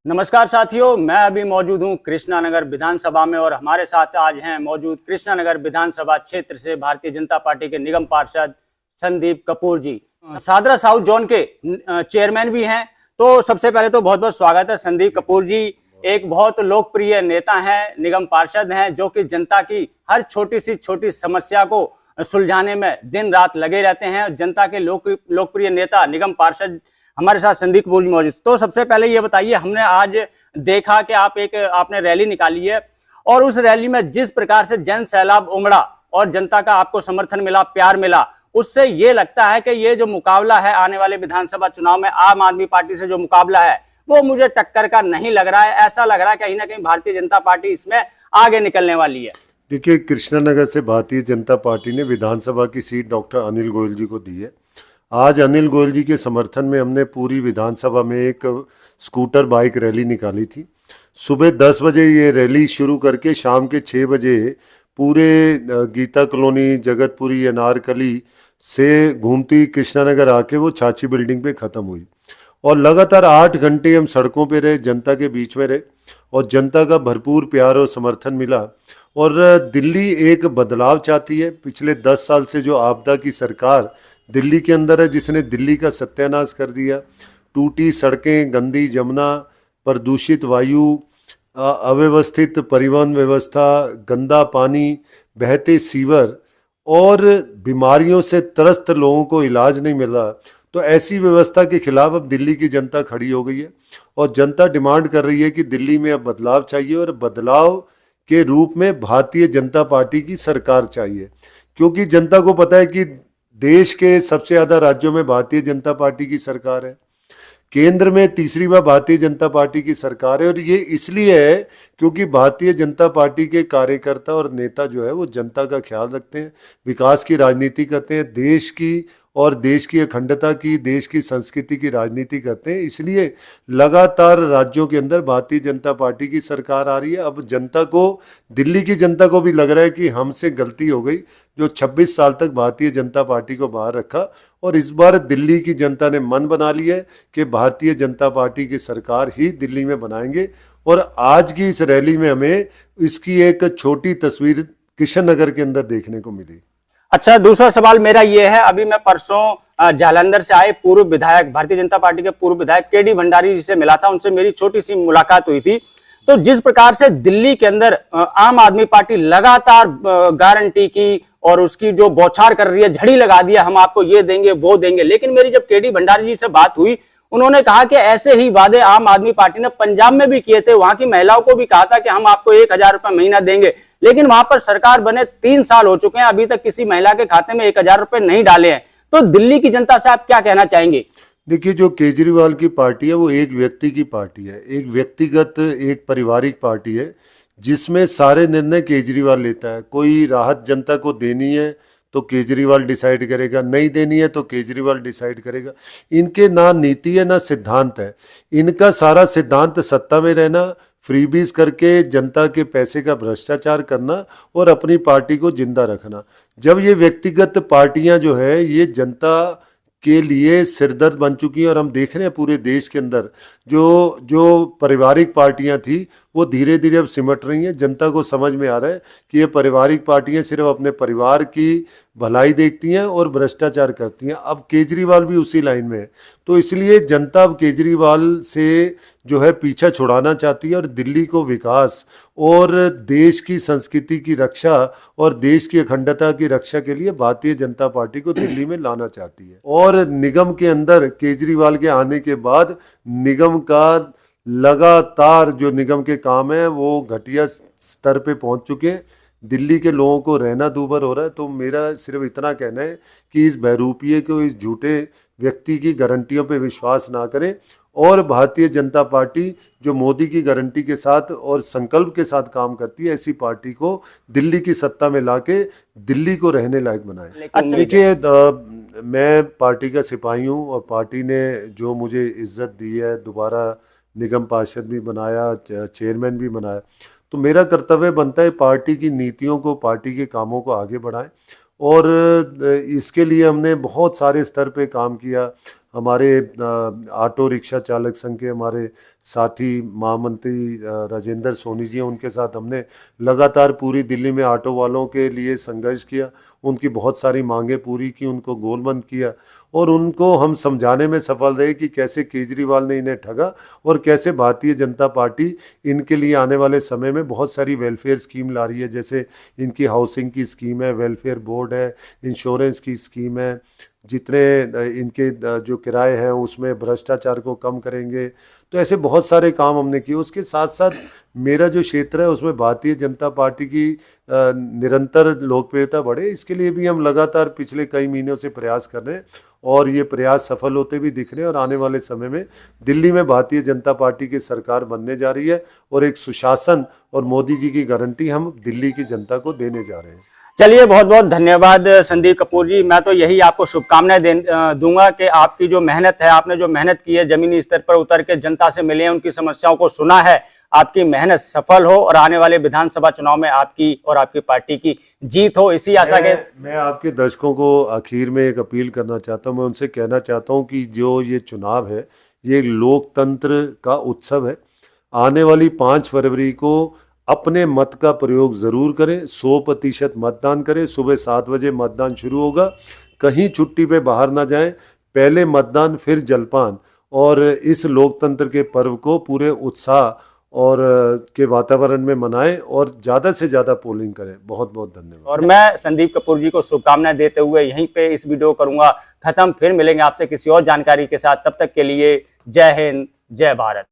नमस्कार साथियों, मैं अभी मौजूद हूं कृष्णानगर विधानसभा में और हमारे साथ आज हैं मौजूद कृष्णानगर विधानसभा क्षेत्र से भारतीय जनता पार्टी के निगम पार्षद संदीप कपूर जी, सादरा साउथ जोन के चेयरमैन भी हैं। तो सबसे पहले तो बहुत बहुत स्वागत है संदीप कपूर जी। एक बहुत लोकप्रिय नेता हैं, निगम पार्षद हैं, जो कि जनता की हर छोटी सी छोटी समस्या को सुलझाने में दिन रात लगे रहते हैं। जनता के लोकप्रिय नेता निगम पार्षद हमारे साथ संदीप कपूर जी मौजूद। तो सबसे पहले ये बताइए, हमने आज देखा कि आपने रैली निकाली है और उस रैली में जिस प्रकार से जन सैलाब उमड़ा और जनता का आपको समर्थन मिला, प्यार मिला, उससे ये लगता है कि ये जो मुकाबला है आने वाले विधानसभा चुनाव में आम आदमी पार्टी से जो मुकाबला है वो मुझे टक्कर का नहीं लग रहा है। ऐसा लग रहा है कहीं ना कहीं भारतीय जनता पार्टी इसमें आगे निकलने वाली है। देखिए, कृष्णानगर से भारतीय जनता पार्टी ने विधानसभा की सीट डॉक्टर अनिल गोयल जी को दी है। आज अनिल गोयल जी के समर्थन में हमने पूरी विधानसभा में एक स्कूटर बाइक रैली निकाली थी। सुबह 10 बजे ये रैली शुरू करके शाम के 6 बजे पूरे गीता कॉलोनी, जगतपुरी, अनारकली से घूमती कृष्णानगर आके वो छाछी बिल्डिंग पे ख़त्म हुई। और लगातार 8 घंटे हम सड़कों पे रहे, जनता के बीच में रहे और जनता का भरपूर प्यार और समर्थन मिला। और दिल्ली एक बदलाव चाहती है। पिछले 10 साल से जो आपदा की सरकार दिल्ली के अंदर है, जिसने दिल्ली का सत्यानाश कर दिया, टूटी सड़कें, गंदी जमुना, प्रदूषित वायु, अव्यवस्थित परिवहन व्यवस्था, गंदा पानी, बहते सीवर और बीमारियों से त्रस्त लोगों को इलाज नहीं मिल रहा। तो ऐसी व्यवस्था के खिलाफ अब दिल्ली की जनता खड़ी हो गई है और जनता डिमांड कर रही है कि दिल्ली में अब बदलाव चाहिए और बदलाव के रूप में भारतीय जनता पार्टी की सरकार चाहिए। क्योंकि जनता को पता है कि देश के सबसे ज़्यादा राज्यों में भारतीय जनता पार्टी की सरकार है, केंद्र में तीसरी बार भारतीय जनता पार्टी की सरकार है। और ये इसलिए है क्योंकि भारतीय जनता पार्टी के कार्यकर्ता और नेता जो है वो जनता का ख्याल रखते हैं, विकास की राजनीति करते हैं, देश की और देश की अखंडता की, देश की संस्कृति की राजनीति करते हैं। इसलिए लगातार राज्यों के अंदर भारतीय जनता पार्टी की सरकार आ रही है। अब जनता को, दिल्ली की जनता को भी लग रहा है कि हमसे गलती हो गई जो 26 साल तक भारतीय जनता पार्टी को बाहर रखा। और इस बार दिल्ली की जनता ने मन बना लिया है कि भारतीय जनता पार्टी की सरकार ही दिल्ली में बनाएंगे। और आज की इस रैली में हमें इसकी एक छोटी तस्वीर कृष्णनगर के अंदर देखने को मिली। अच्छा, दूसरा सवाल मेरा ये है, अभी मैं परसों जालंधर से आए पूर्व विधायक, भारतीय जनता पार्टी के पूर्व विधायक केडी भंडारी जी से मिला था, उनसे मेरी छोटी सी मुलाकात हुई थी। तो जिस प्रकार से दिल्ली के अंदर आम आदमी पार्टी लगातार गारंटी की और उसकी जो बौछार कर रही है, झड़ी लगा दिया, हम आपको ये देंगे वो देंगे, लेकिन मेरी जब केडी भंडारी जी से बात हुई, उन्होंने कहा कि ऐसे ही वादे आम आदमी पार्टी ने पंजाब में भी किए थे, वहां की महिलाओं को भी कहा था कि हम आपको 1,000 रुपए महीना देंगे, लेकिन वहां पर सरकार बने 3 साल हो चुके हैं, अभी तक किसी महिला के खाते में 1,000 रुपए नहीं डाले हैं। तो दिल्ली की जनता से आप क्या कहना चाहेंगे? देखिए, जो केजरीवाल की पार्टी है वो एक व्यक्ति की पार्टी है, एक व्यक्तिगत, एक पारिवारिक पार्टी है, जिसमें सारे निर्णय केजरीवाल लेता है। कोई राहत जनता को देनी है तो केजरीवाल डिसाइड करेगा, नहीं देनी है तो केजरीवाल डिसाइड करेगा। इनके ना नीति है ना सिद्धांत है। इनका सारा सिद्धांत सत्ता में रहना, फ्रीबीज करके जनता के पैसे का भ्रष्टाचार करना और अपनी पार्टी को जिंदा रखना। जब ये व्यक्तिगत पार्टियां जो है ये जनता के लिए सिरदर्द बन चुकी हैं और हम देख रहे हैं पूरे देश के अंदर जो जो पारिवारिक पार्टियां थी वो धीरे धीरे अब सिमट रही हैं। जनता को समझ में आ रहा है कि ये पारिवारिक पार्टियां सिर्फ अपने परिवार की भलाई देखती हैं और भ्रष्टाचार करती हैं। अब केजरीवाल भी उसी लाइन में है, तो इसलिए जनता अब केजरीवाल से जो है पीछा छुड़ाना चाहती है और दिल्ली को विकास और देश की संस्कृति की रक्षा और देश की अखंडता की रक्षा के लिए भारतीय जनता पार्टी को दिल्ली में लाना चाहती है। और निगम के अंदर केजरीवाल के आने के बाद निगम का लगातार जो निगम के काम है वो घटिया स्तर पे पहुंच चुके हैं। दिल्ली के लोगों को रहना दूभर हो रहा है। तो मेरा सिर्फ इतना कहना है कि इस बहरूपिये को, इस झूठे व्यक्ति की गारंटियों पे विश्वास ना करें और भारतीय जनता पार्टी जो मोदी की गारंटी के साथ और संकल्प के साथ काम करती है, ऐसी पार्टी को दिल्ली की सत्ता में लाके दिल्ली को रहने लायक बनाए। देखिए, मैं पार्टी का सिपाही हूँ और पार्टी ने जो मुझे इज्जत दी है, दोबारा निगम पार्षद भी बनाया, चेयरमैन भी बनाया, तो मेरा कर्तव्य बनता है पार्टी की नीतियों को, पार्टी के कामों को आगे बढ़ाएं। और इसके लिए हमने बहुत सारे स्तर पे काम किया। हमारे ऑटो रिक्शा चालक संघ के हमारे साथी महामंत्री राजेंद्र सोनी जी हैं, उनके साथ हमने लगातार पूरी दिल्ली में ऑटो वालों के लिए संघर्ष किया, उनकी बहुत सारी मांगें पूरी की, उनको गोलबंद किया और उनको हम समझाने में सफल रहे कि कैसे केजरीवाल ने इन्हें ठगा और कैसे भारतीय जनता पार्टी इनके लिए आने वाले समय में बहुत सारी वेलफेयर स्कीम ला रही है। जैसे इनकी हाउसिंग की स्कीम है, वेलफेयर बोर्ड है, इंश्योरेंस की स्कीम है, जितने इनके जो किराए हैं उसमें भ्रष्टाचार को कम करेंगे। तो ऐसे बहुत सारे काम हमने किए। उसके साथ साथ मेरा जो क्षेत्र है उसमें भारतीय जनता पार्टी की निरंतर लोकप्रियता बढ़े, इसके लिए भी हम लगातार पिछले कई महीनों से प्रयास कर रहे हैं और ये प्रयास सफल होते भी दिख रहे हैं। और आने वाले समय में दिल्ली में भारतीय जनता पार्टी की सरकार बनने जा रही है और एक सुशासन और मोदी जी की गारंटी हम दिल्ली की जनता को देने जा रहे हैं। चलिए, बहुत बहुत धन्यवाद संदीप कपूर जी। मैं तो यही आपको शुभकामनाएं दूंगा कि आपकी जो मेहनत है, आपने जो मेहनत की है, जमीनी स्तर पर उतर के जनता से मिले हैं, उनकी समस्याओं को सुना है, आपकी मेहनत सफल हो और आने वाले विधानसभा चुनाव में आपकी और आपकी पार्टी की जीत हो, इसी आशा के। मैं आपके दर्शकों को आखिर में एक अपील करना चाहता हूं। मैं उनसे कहना चाहता हूं कि जो ये चुनाव है ये एक लोकतंत्र का उत्सव है। आने वाली 5 फरवरी को अपने मत का प्रयोग जरूर करें, 100% मतदान करें। सुबह 7 बजे मतदान शुरू होगा, कहीं छुट्टी पे बाहर ना जाएं, पहले मतदान फिर जलपान, और इस लोकतंत्र के पर्व को पूरे उत्साह और के वातावरण में मनाएं और ज़्यादा से ज़्यादा पोलिंग करें। बहुत बहुत धन्यवाद। और मैं संदीप कपूर जी को शुभकामनाएं देते हुए यहीं पे इस वीडियो करूंगा खत्म। फिर मिलेंगे आपसे किसी और जानकारी के साथ, तब तक के लिए जय हिंद, जय भारत।